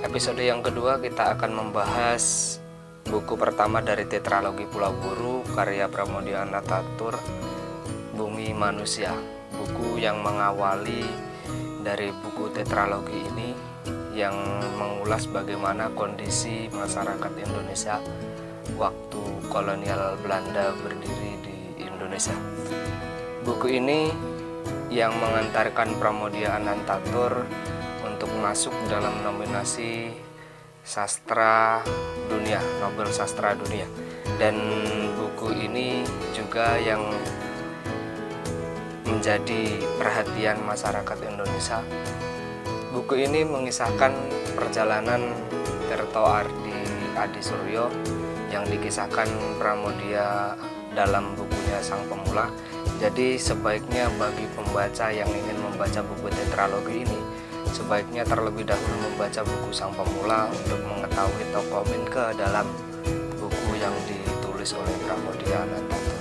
Episode yang kedua kita akan membahas buku pertama dari tetralogi Pulau Buru karya Pramoedya Anantatur, Bumi Manusia. Buku yang mengawali dari buku tetralogi ini yang mengulas bagaimana kondisi masyarakat Indonesia waktu kolonial Belanda berdiri di Indonesia. Buku ini yang mengantarkan Pramoedya Anantatur untuk masuk dalam nominasi sastra dunia, Nobel Sastra Dunia. Dan buku ini juga yang menjadi perhatian masyarakat Indonesia. Buku ini mengisahkan perjalanan Tirto Ardi Adisuryo yang dikisahkan Pramoedya dalam bukunya Sang Pemula. Jadi sebaiknya bagi pembaca yang ingin membaca buku tetralogi ini, sebaiknya terlebih dahulu membaca buku Sang Pemula untuk mengetahui tokoh Minke dalam buku yang ditulis oleh Pramoedya Anantatur.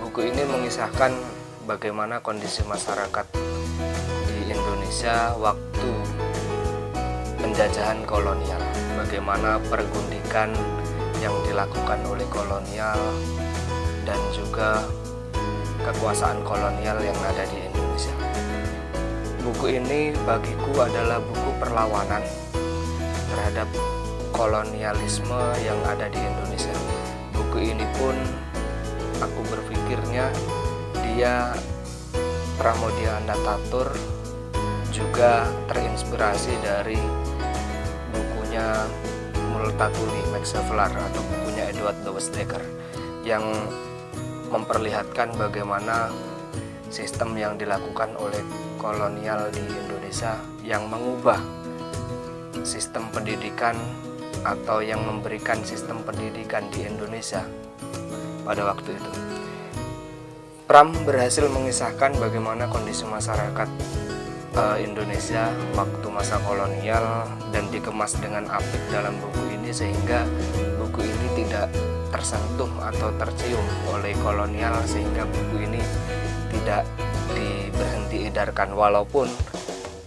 Buku ini mengisahkan bagaimana kondisi masyarakat di Indonesia waktu penjajahan kolonial, bagaimana pergundikan yang dilakukan oleh kolonial dan juga kekuasaan kolonial yang ada di Indonesia. Buku ini bagiku adalah buku perlawanan terhadap kolonialisme yang ada di Indonesia. Buku ini pun aku berpikirnya dia Pramoedya Anantatur juga terinspirasi dari bukunya Multatuli Max Havelaar atau bukunya Edward Louis Dekker yang memperlihatkan bagaimana sistem yang dilakukan oleh kolonial di Indonesia yang mengubah sistem pendidikan atau yang memberikan sistem pendidikan di Indonesia pada waktu itu. Pram berhasil mengisahkan bagaimana kondisi masyarakat Indonesia waktu masa kolonial dan dikemas dengan apik dalam buku ini sehingga buku ini tidak tersentuh atau tercium oleh kolonial, sehingga buku ini tidak diberhenti edarkan walaupun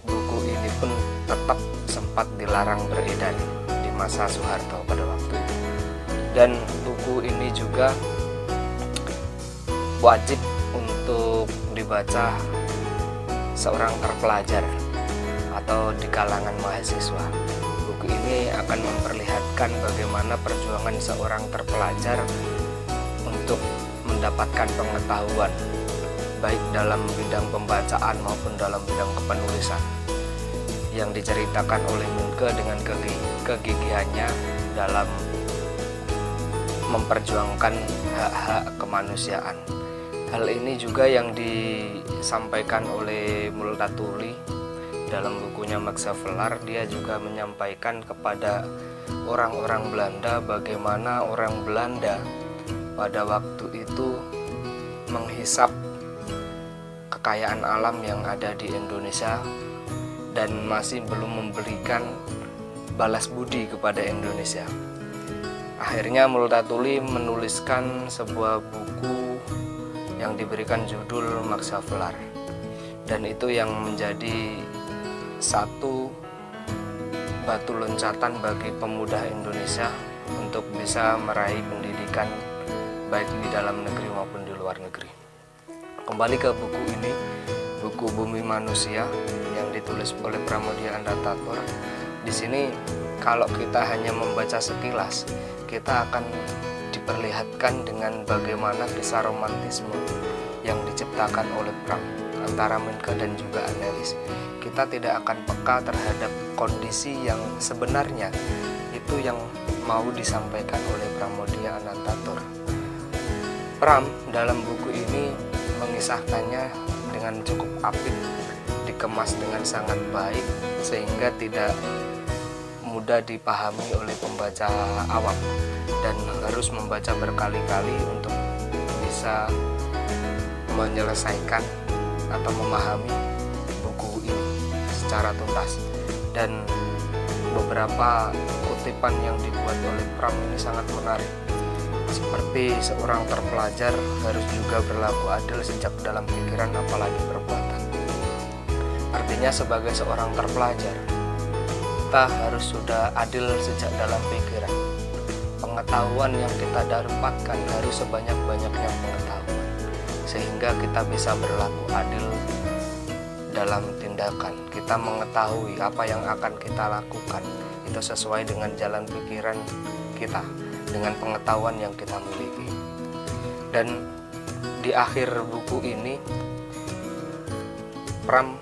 buku ini pun tetap sempat dilarang beredar di masa Soeharto pada waktu itu. Dan buku ini juga wajib untuk dibaca seorang terpelajar atau di kalangan mahasiswa. Buku ini akan memperlihatkan bagaimana perjuangan seorang terpelajar untuk mendapatkan pengetahuan baik dalam bidang pembacaan maupun dalam bidang kepenulisan yang diceritakan oleh Minke dengan kegigihannya dalam memperjuangkan hak-hak kemanusiaan. Hal ini juga yang disampaikan oleh Multatuli dalam bukunya Max Havelaar. Dia juga menyampaikan kepada orang-orang Belanda bagaimana orang Belanda pada waktu itu menghisap kekayaan alam yang ada di Indonesia dan masih belum memberikan balas budi kepada Indonesia. Akhirnya Multatuli menuliskan sebuah buku yang diberikan judul Max Havelaar, dan itu yang menjadi satu batu loncatan bagi pemuda Indonesia untuk bisa meraih pendidikan baik di dalam negeri maupun di luar negeri. Kembali ke buku ini, buku Bumi Manusia yang ditulis oleh Pramoedya Anantatur. Di sini kalau kita hanya membaca sekilas, kita akan diperlihatkan dengan bagaimana kisah romantisme yang diciptakan oleh Pram antara Minke dan juga Annelies. Kita tidak akan peka terhadap kondisi yang sebenarnya itu yang mau disampaikan oleh Pramoedya Anantatur. Pram dalam buku ini mengisahkannya dengan cukup apik, dikemas dengan sangat baik sehingga tidak mudah dipahami oleh pembaca awam dan harus membaca berkali-kali untuk bisa menyelesaikan atau memahami buku ini secara tuntas. Dan beberapa kutipan yang dibuat oleh Pram ini sangat menarik, seperti seorang terpelajar harus juga berlaku adil sejak dalam pikiran apalagi perbuatan. Artinya sebagai seorang terpelajar kita harus sudah adil sejak dalam pikiran. Pengetahuan yang kita dapatkan harus sebanyak-banyaknya pengetahuan, sehingga kita bisa berlaku adil dalam tindakan. Kita mengetahui apa yang akan kita lakukan itu sesuai dengan jalan pikiran kita, dengan pengetahuan yang kita miliki. Dan di akhir buku ini Pram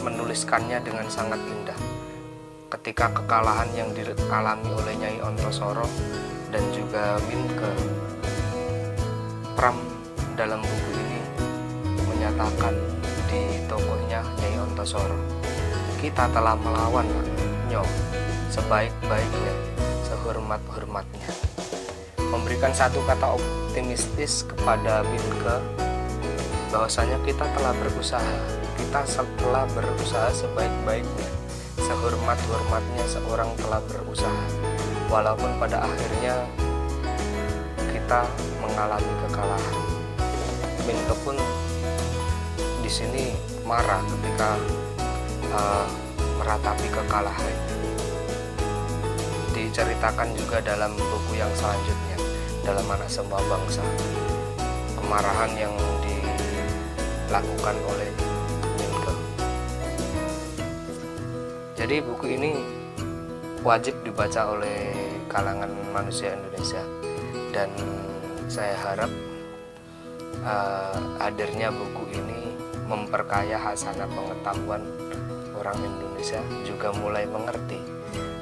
menuliskannya dengan sangat indah. Ketika kekalahan yang dialami oleh Nyai Ontosoro dan juga Minke, Pram dalam buku ini menyatakan di tokohnya Nyai Ontosoro, kita telah melawan Nyo sebaik-baiknya, sehormat-hormatnya. Memberikan satu kata optimistis kepada Minke bahwasanya kita telah berusaha, kita telah berusaha sebaik-baiknya, sehormat-hormatnya seorang telah berusaha, walaupun pada akhirnya kita mengalami kekalahan. Minke pun di sini marah ketika meratapi kekalahan. Diceritakan juga dalam buku yang selanjutnya, dalam Anak Sebuah Bangsa, kemarahan yang dilakukan oleh Minke. Jadi buku ini wajib dibaca oleh kalangan manusia Indonesia, dan saya harap hadirnya buku ini memperkaya hasanah pengetahuan orang Indonesia, juga mulai mengerti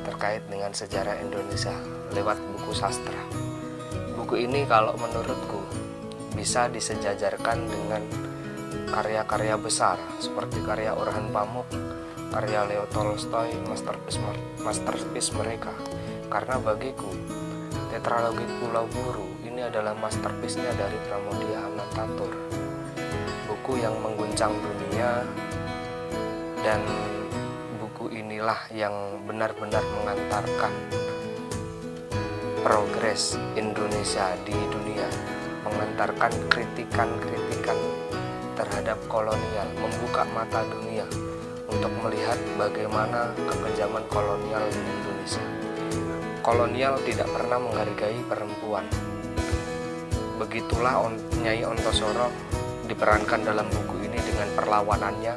terkait dengan sejarah Indonesia lewat buku sastra. Buku ini kalau menurutku bisa disejajarkan dengan karya-karya besar seperti karya Orhan Pamuk, karya Leo Tolstoy, masterpiece mereka. Karena bagiku tetralogi Pulau Buru ini adalah masterpiece-nya dari Pramoedya Anantatur, buku yang mengguncang dunia, dan buku inilah yang benar-benar mengantarkan progres Indonesia di dunia, mengantarkan kritikan-kritikan terhadap kolonial, membuka mata dunia untuk melihat bagaimana kekejaman kolonial di Indonesia. Kolonial tidak pernah menghargai perempuan. Begitulah Nyai Ontosoro diperankan dalam buku ini dengan perlawanannya,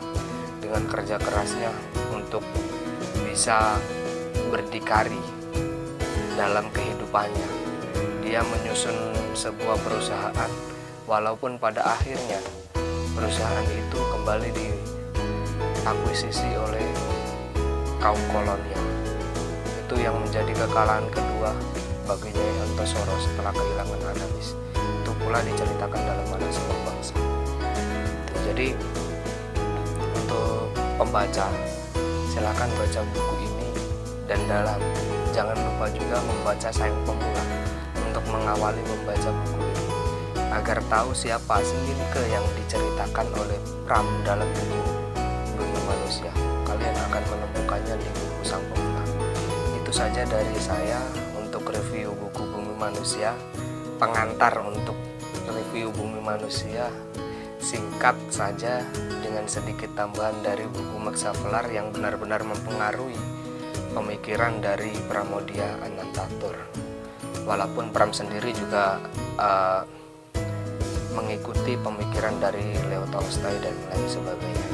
dengan kerja kerasnya untuk bisa berdikari dalam kehidupannya. Dia menyusun sebuah perusahaan, walaupun pada akhirnya perusahaan itu kembali diakuisisi oleh kaum kolonial. Itu yang menjadi kekalahan kedua bagi Nyai Ontosoro setelah kehilangan Anambis. Itu pula diceritakan dalam Anak Sebuah Bangsa. Jadi untuk pembaca, silakan baca buku ini, dan jangan lupa juga membaca Sayang Pemula untuk mengawali membaca buku ini, agar tahu siapa si Minke yang diceritakan oleh Pram dalam buku Bumi Manusia. Kalian akan menemukannya di buku Sang Pemula. Itu saja dari saya untuk review buku Bumi Manusia. Pengantar untuk review Bumi Manusia singkat saja dengan sedikit tambahan dari buku Max Havelaar yang benar-benar mempengaruhi pemikiran dari Pramoedya Anantatur. Walaupun Pram sendiri juga mengikuti pemikiran dari Leo Tolstoy dan lain sebagainya.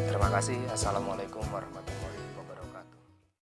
Terima kasih. Assalamualaikum warahmatullahi wabarakatuh.